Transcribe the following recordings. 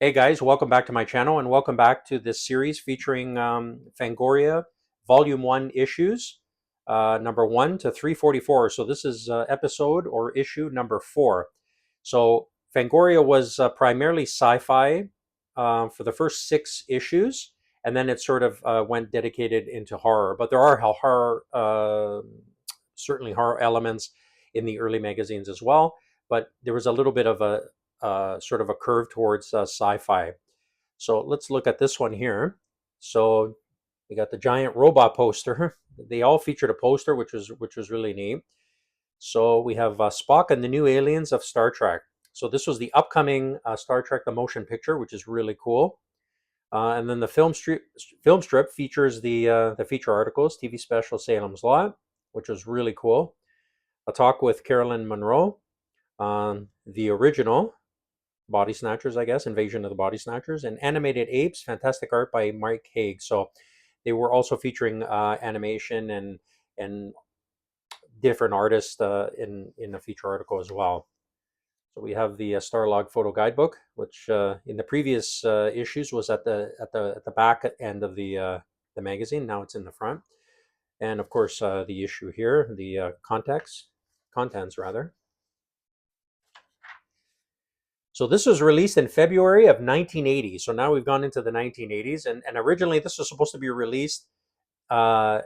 Hey guys, welcome back to my channel and welcome back to this series featuring Fangoria Volume 1 issues, number 1 to 344. So this is episode or issue number 4. So Fangoria was primarily sci-fi for the first 6 issues, and then it sort of went dedicated into horror. But there are certainly horror elements in the early magazines as well. But there was a little bit of a sort of a curve towards sci-fi. So let's look at this one here. So we got the giant robot poster. They all featured a poster, which was really neat. So we have Spock and the New Aliens of Star Trek. So this was the upcoming Star Trek the Motion Picture, which is really cool. And then the film strip features the feature articles, TV special Salem's Lot, which was really cool. A talk with Carolyn Monroe on the original Body Snatchers, I guess, Invasion of the Body Snatchers, and Animated Apes, fantastic art by Mike Haig. So they were also featuring animation and different artists in a feature article as well. So we have the Starlog photo guidebook, which in the previous issues was at the back end of the magazine. Now it's in the front, and of course the issue here, the contents rather. So this was released in February of 1980. So now we've gone into the 1980s, and originally this was supposed to be released, uh,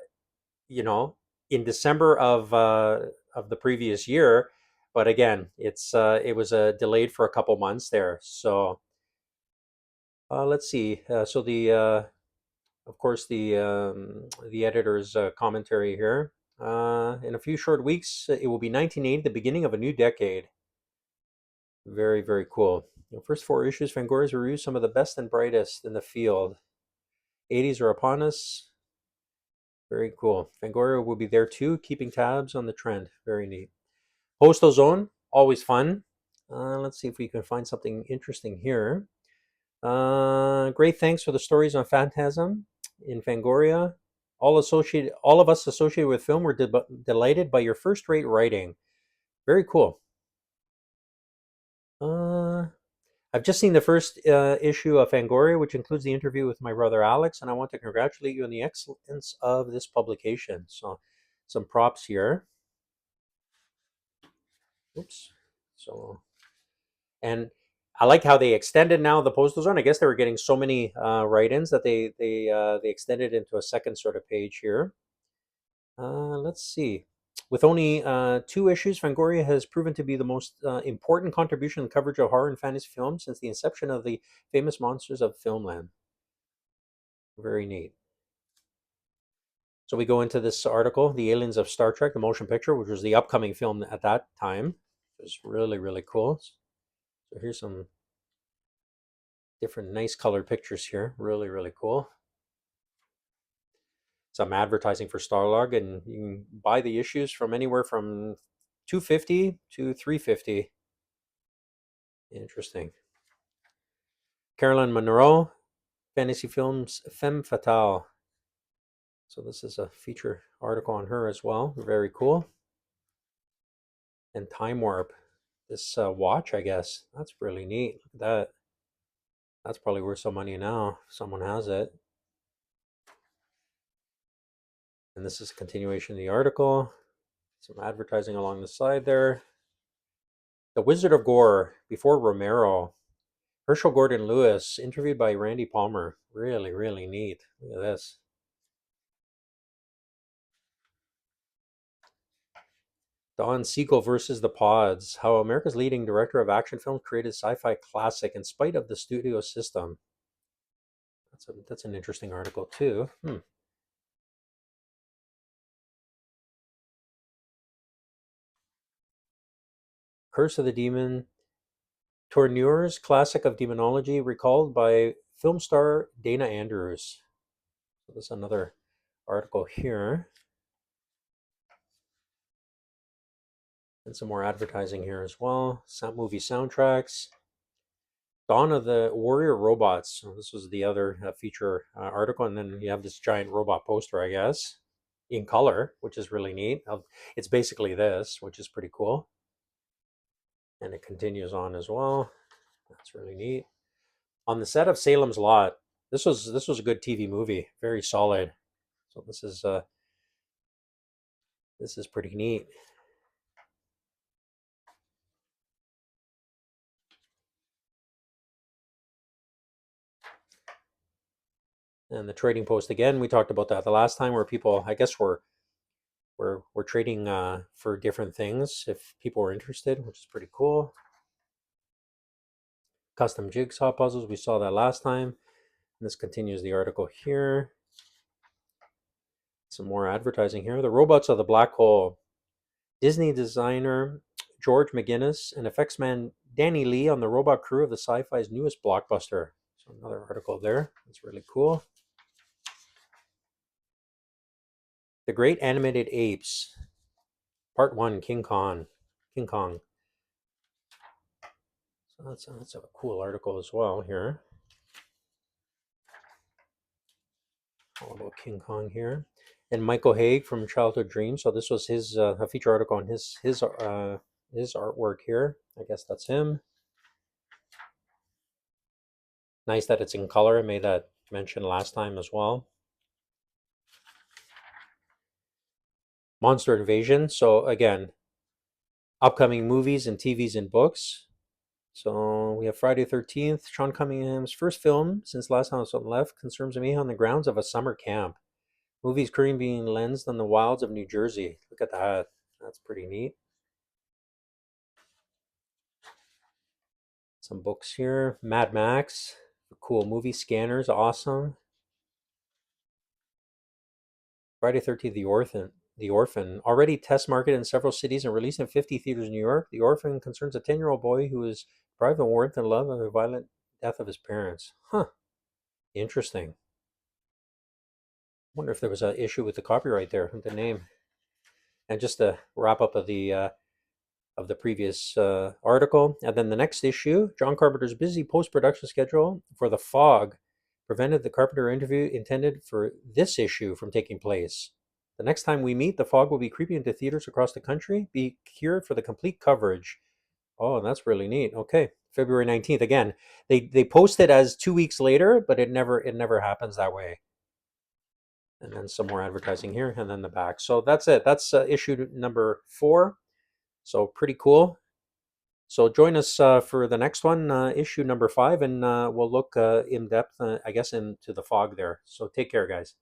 you know, in December of the previous year, but again, it was delayed for a couple months there. So let's see. So the of course the editor's commentary here. In a few short weeks, it will be 1980, the beginning of a new decade. Very, very cool. The first 4 issues, Fangoria's review some of the best and brightest in the field. 80s are upon us. Very cool. Fangoria will be there too, keeping tabs on the trend. Very neat. Postal Zone, always fun. Let's see if we can find something interesting here. Great thanks for the stories on Phantasm in Fangoria. All of us associated with film were delighted by your first-rate writing. Very cool. I've just seen the first issue of Fangoria, which includes the interview with my brother Alex, and I want to congratulate you on the excellence of this publication. So, some props here. Oops. So, and I like how they extended now the postal zone. I guess they were getting so many write-ins that they extended into a second sort of page here. Let's see. With only 2 issues, Fangoria has proven to be the most important contribution in coverage of horror and fantasy films since the inception of the famous monsters of Filmland. Very neat. So we go into this article, The Aliens of Star Trek, the motion picture, which was the upcoming film at that time. It was really, really cool. So here's some different nice colored pictures here. Really, really cool. Some advertising for Starlog, and you can buy the issues from anywhere from $250 to $350. Interesting. Carolyn Monroe, fantasy films Femme Fatale. So this is a feature article on her as well. Very cool. And Time Warp. This watch, I guess. That's really neat. Look at that. That's probably worth some money now if someone has it. And this is a continuation of the article. Some advertising along the side there. The Wizard of Gore, before Romero. Herschel Gordon Lewis, interviewed by Randy Palmer. Really, really neat. Look at this. Don Siegel versus the Pods. How America's leading director of action films created sci-fi classic in spite of the studio system. That's an interesting article too. Curse of the Demon. Tourneur's classic of demonology, recalled by film star Dana Andrews. So there's another article here. And some more advertising here as well. Movie soundtracks. Dawn of the Warrior Robots. So this was the other feature article. And then you have this giant robot poster, I guess, in color, which is really neat. It's basically this, which is pretty cool. And it continues on as well. That's really neat. On the set of Salem's Lot. This was a good TV movie, very solid. So this is pretty neat. And the trading post again, we talked about that the last time, where people, I guess, we're trading for different things if people were interested, which is pretty cool. Custom jigsaw puzzles, we saw that last time. And this continues the article here. Some more advertising here. The robots of the black hole. Disney designer George McGinnis and effects man Danny Lee on the robot crew of the sci-fi's newest blockbuster. So another article there. That's really cool. The Great Animated Apes, Part 1, King Kong. King Kong. So that's a cool article as well here. All about King Kong here. And Michael Haig from Childhood Dreams. So this was his a feature article on his artwork here. I guess that's him. Nice that it's in color. I made that mention last time as well. Monster Invasion. So again, upcoming movies and TVs and books. So we have Friday 13th. Sean Cunningham's first film since Last House on the Left concerns me on the grounds of a summer camp. Movies currently being lensed on the wilds of New Jersey. Look at that. That's pretty neat. Some books here. Mad Max. Cool movie. Scanners. Awesome. Friday 13th. The Orphan. The Orphan. Already test marketed in several cities and released in 50 theaters in New York. The Orphan concerns a 10-year-old boy who is deprived of warmth and love of the violent death of his parents. Huh. Interesting. Wonder if there was an issue with the copyright there, with the name. And just to wrap up of the previous article, and then the next issue, John Carpenter's busy post-production schedule for The Fog prevented the Carpenter interview intended for this issue from taking place. The next time we meet, The Fog will be creeping into theaters across the country. Be here for the complete coverage. Oh, that's really neat. Okay, February 19th. Again, they post it as 2 weeks later, but it never happens that way. And then some more advertising here, and then the back. So that's it. That's issue number 4. So pretty cool. So join us for the next one, issue number 5, and we'll look in depth, I guess, into The Fog there. So take care, guys.